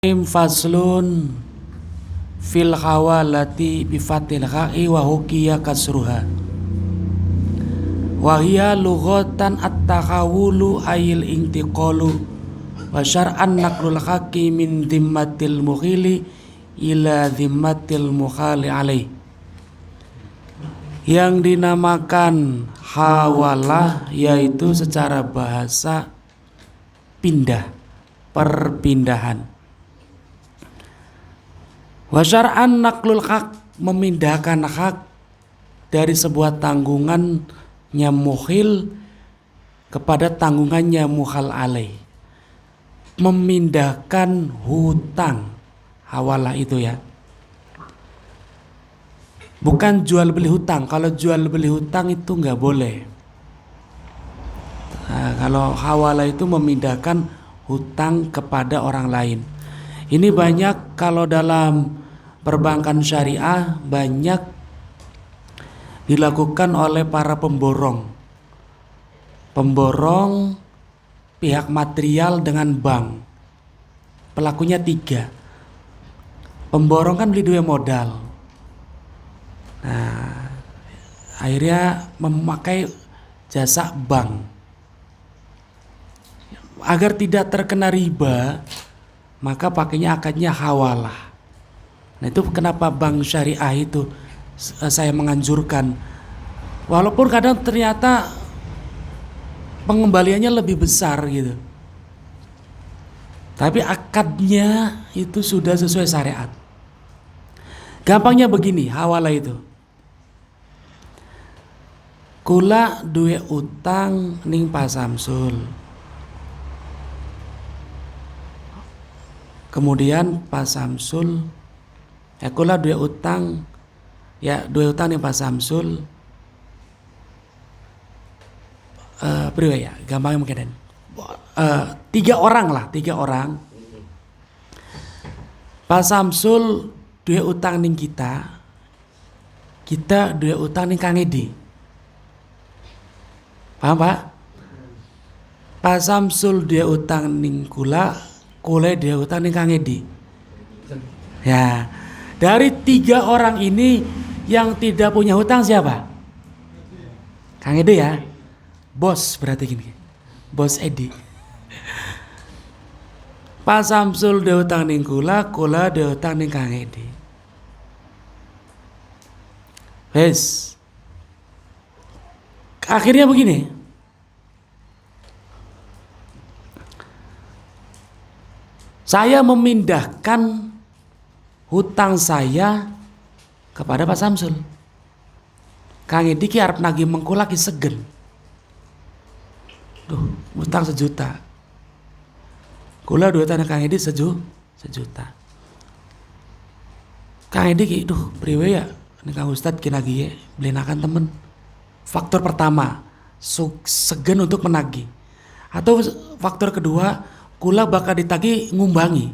Faslun fil khawalati bifatil kha'i wa hukiya kasruha wa hiya lughatan at-takhawulu ayil intiqalu wa syar'an naqlul haqqi min dhimmatil mukhili ila dhimmatil mukhali alaih. Yang dinamakan hawalah yaitu secara bahasa pindah, perpindahan. Wa syar'an naqlul haq, memindahkan hak dari sebuah tanggungannya mukhil kepada tanggungannya mukhal alaih. Memindahkan hutang, hawalah itu ya. Bukan jual beli hutang. Kalau jual beli hutang itu nggak boleh. Nah, kalau hawalah itu memindahkan hutang kepada orang lain. Ini banyak kalau dalam perbankan syariah banyak dilakukan oleh para pemborong. Pemborong pihak material dengan bank. Pelakunya 3. Pemborong kan beli 2 modal. Nah, akhirnya memakai jasa bank. Agar tidak terkena riba, maka pakainya akadnya hawalah. Nah, itu kenapa bank syariah itu saya menganjurkan. Walaupun kadang ternyata pengembaliannya lebih besar gitu. Tapi akadnya itu sudah sesuai syariat. Gampangnya begini, hawalah itu. Kula duwe utang ning Pak Samsul. Kemudian Pak Samsul, kula duwe utang ning Pak Samsul. Priwe ya, gampangnya mungkin 3 orang. Pak Samsul duwe utang ning kita duwe utang ning Kang Edi. Paham Pak? Pak Samsul duwe utang ning kula duwe utang ning Kang Edi. Ya, dari 3 orang ini yang tidak punya hutang siapa? Kang Edi ya. Bos berarti gini. Bos Edi. Pak Samsul duwe utang ning kula duwe utang ning Kang Edi. Wes. Akhirnya begini. Saya memindahkan hutang saya kepada Pak Samsul. Kang Edi ki arep nagih mengko lagi segen. Duh, hutang 1 juta. Kula duwe utang Kang Edi 1 juta. Kang Edi ki, duh priwe ya ning Kang Ustad ki nagih belenakan temen. Faktor pertama, segen untuk menagih. Atau faktor kedua, kula bakal ditagih ngumbangi.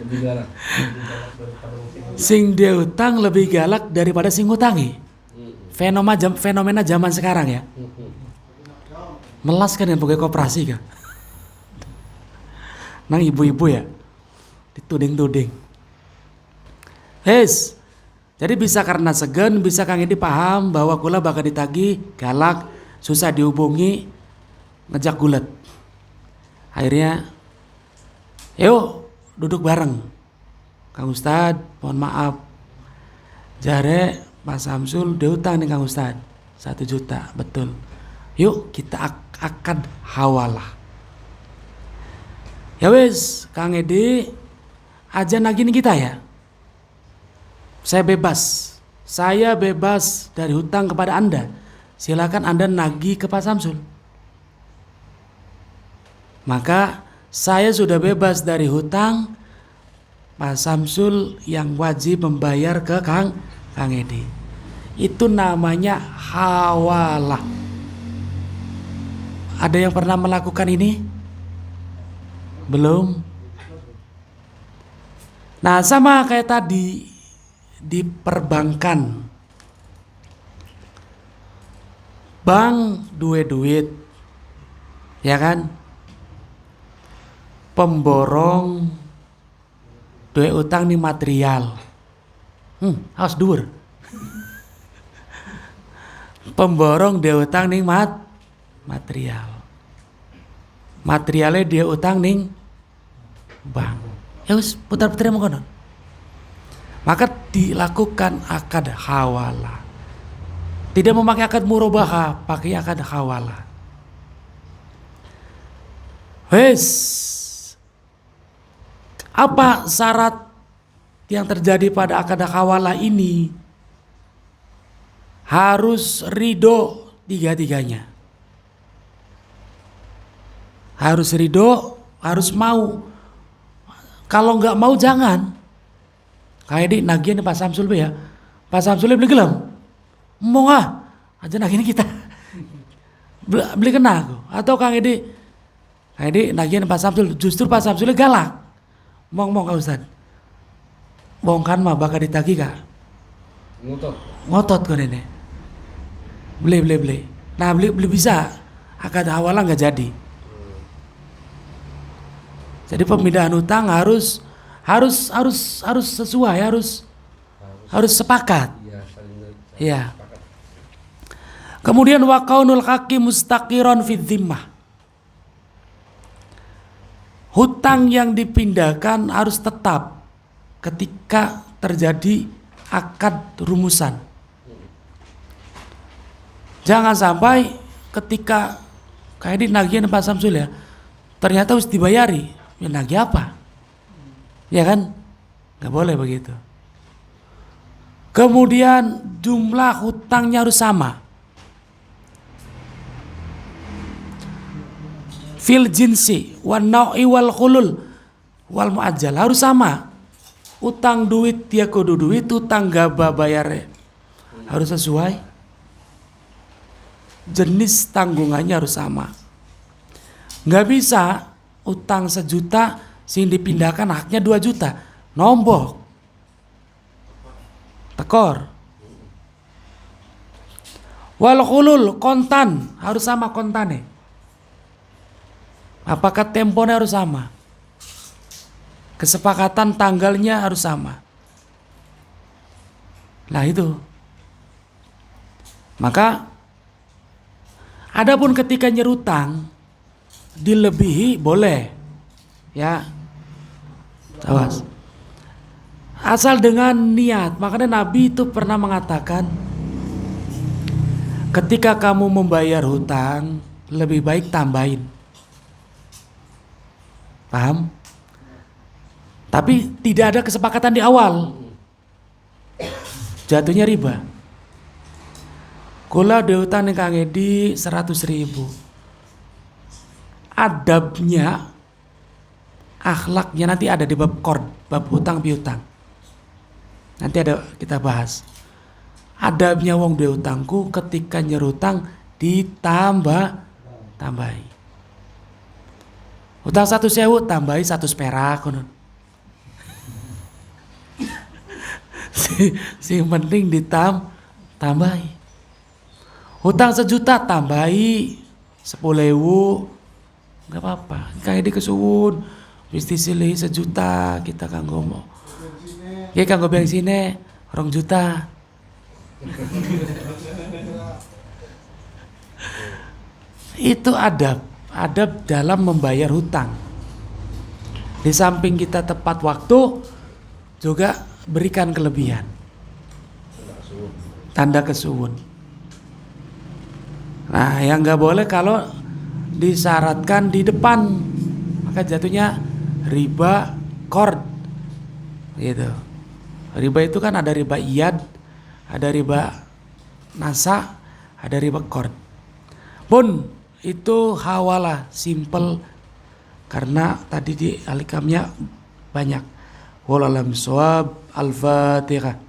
Lebih galak. Sing dia utang lebih galak daripada sing ngutangi. Fenomena zaman sekarang ya. Melas kan yang pegawai koperasi kan. Nang ibu-ibu ya dituding-tuding. Jadi bisa karena segen, bisa Kang Edi paham bahwa kula bakal ditagih, galak, susah dihubungi, ngejak gulet. Akhirnya, yuk duduk bareng. Kang Ustad, mohon maaf. Jare Pak Samsul dia utang nih Kang Ustad 1 juta, betul. Yuk kita akan hawalah. Ya wes, Kang Edi aja nagih kita ya. Saya bebas dari hutang kepada Anda. Silakan Anda nagih ke Pak Samsul. Maka saya sudah bebas dari hutang. Pak Samsul yang wajib membayar ke Kang Edi. Itu namanya hawalah. Ada yang pernah melakukan ini? Belum? Nah, sama kayak tadi di perbankan. Bank duwe duit, ya kan? pemborong duit utang nih material. Harus dur. Pemborong dia utang nih material. Materialnya dia utang nih bank. Ya wis putar-putar mengkono. Maka dilakukan akad hawalah. Tidak memakai akad murabahah, pakai akad hawalah. Wes, apa syarat yang terjadi pada akad hawalah ini? Harus ridho tiga-tiganya. Harus ridho, harus mau. Kalau nggak mau jangan. Kayak di nagihan Pak Samsul ya. Pak Samsul beli gelam. Mau aja nagihan kita. Beli kena aku. Atau Kang Edi nagihan Pak Samsul, justru Pak Samsul galak. Mong Kak Ustad. Bongkan mah bakal ditagih Kak. Ngotot kok ini. Beli. Nah beli bisa. Akad hawalah nggak jadi. Jadi pemindahan utang harus sesuai, harus sepakat. Ya. Kemudian wa qaunul hakim mustaqiron fi dhimmah. Hutang yang dipindahkan harus tetap ketika terjadi akad rumusan. Jangan sampai ketika kayak di nagihan Pak Samsul ya, ternyata harus dibayari. Ya nagih apa? Ya kan? Gak boleh begitu. Kemudian jumlah hutangnya harus sama. Fil jinsi wan nau'i wal khulul wal muajjal harus sama. Utang duit dia kudu duit, utang gaba bayarnya harus sesuai. Jenis tanggungannya harus sama. Gak bisa utang 1 juta sing dipindahkan haknya 2 juta. Nombok. Tekor. Wal khulul kontan harus sama kontannya. Apakah temponya harus sama? Kesepakatan tanggalnya harus sama. Nah itu. Maka adapun ketika nyerutang dilebihi boleh, ya, awas. Asal dengan niat. Makanya Nabi itu pernah mengatakan, ketika kamu membayar hutang, lebih baik tambahin. Paham? Tapi tidak ada kesepakatan di awal. Jatuhnya riba. Kula ada hutang ning Kang Edi 100.000. Adabnya, akhlaknya nanti ada di bab hutang piutang. Nanti ada kita bahas. Adabnya wong duwe utangku ketika nyerutang tambahi. Utang 1.000 tambahi 100 perak kono. Sing penting tambahi. Hutang 1 juta tambahi 10.000. Gak apa-apa, kayak di kesuwun wis disilih 1 juta kita kanggo mau. Ya kanggo bensinnya 2 juta. Itu adab dalam membayar hutang. Di samping kita tepat waktu, juga berikan kelebihan. Tanda kesuwun. Nah, yang gak boleh kalau disyaratkan di depan, maka jatuhnya riba qard gitu. Riba itu kan ada riba iyad, ada riba nasa, ada riba qard. Pun itu hawalah simple karena tadi di alikamnya banyak. Wallahualam shawab. Al-Fatihah.